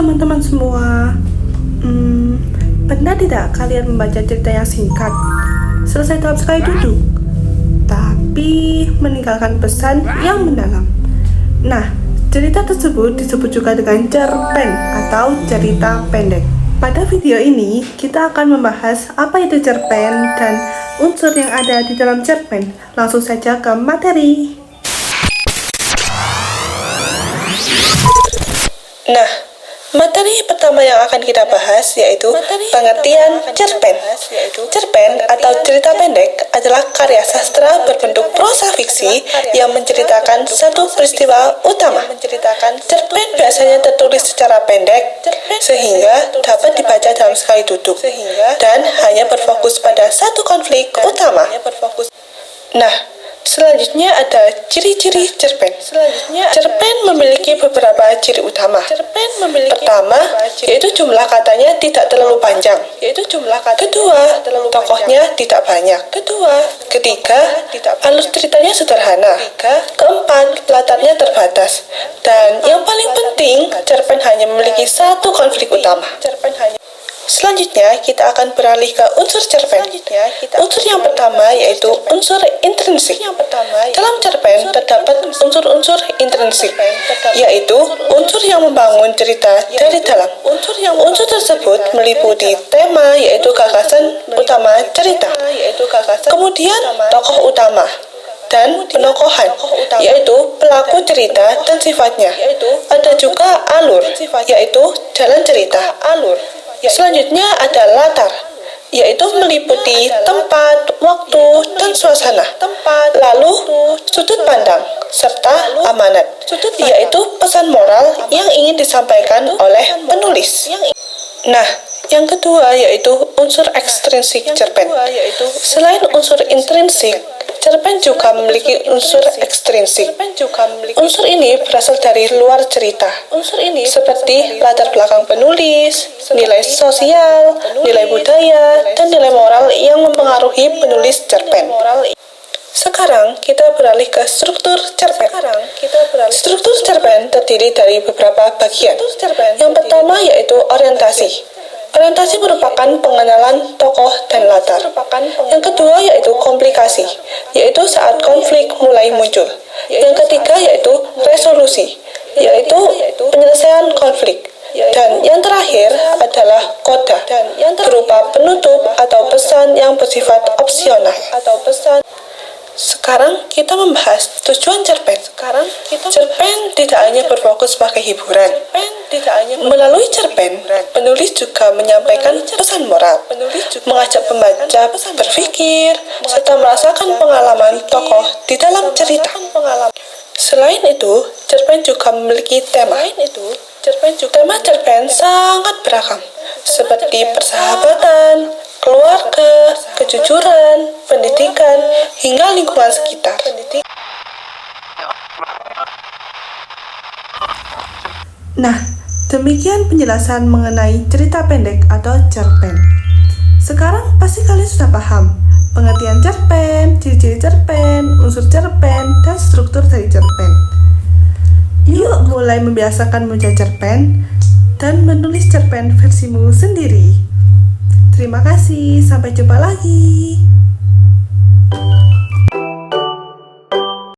teman-teman semua. Pernah tidak kalian membaca cerita yang singkat, selesai dalam sekali duduk, tapi meninggalkan pesan yang mendalam? Nah, cerita tersebut disebut juga dengan cerpen atau cerita pendek. Pada video ini, kita akan membahas apa itu cerpen dan unsur yang ada di dalam cerpen. Langsung saja ke materi. Nah, materi pertama yang akan kita bahas yaitu pengertian cerpen. Cerpen atau cerita pendek adalah karya sastra berbentuk prosa fiksi yang menceritakan satu peristiwa utama. Cerpen biasanya tertulis secara pendek sehingga dapat dibaca dalam sekali duduk dan hanya berfokus pada satu konflik utama. Nah, selanjutnya ada ciri-ciri cerpen. Cerpen memiliki beberapa ciri utama. Pertama, yaitu jumlah katanya tidak terlalu panjang. Kedua, tokohnya tidak banyak. Ketiga, alur ceritanya sederhana. Keempat, latarnya terbatas. Dan yang paling penting, cerpen hanya memiliki satu konflik utama. Selanjutnya, kita akan beralih ke unsur cerpen. Unsur yang pertama yaitu unsur intrinsik. Dalam cerpen terdapat unsur-unsur intrinsik, yaitu unsur yang membangun cerita dari dalam. Unsur tersebut meliputi tema yaitu gagasan utama cerita, kemudian tokoh utama, dan penokohan, yaitu pelaku cerita dan sifatnya. Ada juga alur, yaitu jalan cerita. Selanjutnya ada latar, yaitu meliputi tempat, waktu, dan suasana. Lalu sudut pandang, serta amanat, yaitu pesan moral yang ingin disampaikan oleh penulis. Nah, yang kedua yaitu unsur ekstrinsik cerpen. Selain unsur intrinsik, cerpen juga memiliki unsur ekstrinsik. Unsur ini berasal dari luar cerita, seperti latar belakang penulis, nilai sosial, nilai budaya, dan nilai moral yang mempengaruhi penulis cerpen. Sekarang kita beralih ke struktur cerpen. Struktur cerpen terdiri dari beberapa bagian. Yang pertama yaitu orientasi. Orientasi merupakan pengenalan tokoh dan latar. Yang kedua yaitu komplikasi, yaitu saat konflik mulai muncul. Yang ketiga yaitu resolusi, yaitu penyelesaian konflik. Dan yang terakhir adalah koda, berupa penutup atau pesan yang bersifat opsional. Sekarang kita membahas tujuan cerpen. Cerpen tidak hanya berfokus sebagai hiburan. Melalui cerpen, penulis juga menyampaikan pesan moral, mengajak pembaca berpikir, serta merasakan pengalaman tokoh di dalam cerita. Selain itu, cerpen juga memiliki tema. Tema cerpen sangat beragam, seperti persahabatan, keluarga, kejujuran, pendidikan, hingga lingkungan sekitar. Nah, demikian penjelasan mengenai cerita pendek atau cerpen. Sekarang pasti kalian sudah paham pengertian cerpen, ciri-ciri cerpen, unsur cerpen, dan struktur dari cerpen. Yuk mulai membiasakan membaca cerpen dan menulis cerpen versimu sendiri. Terima kasih, sampai jumpa lagi.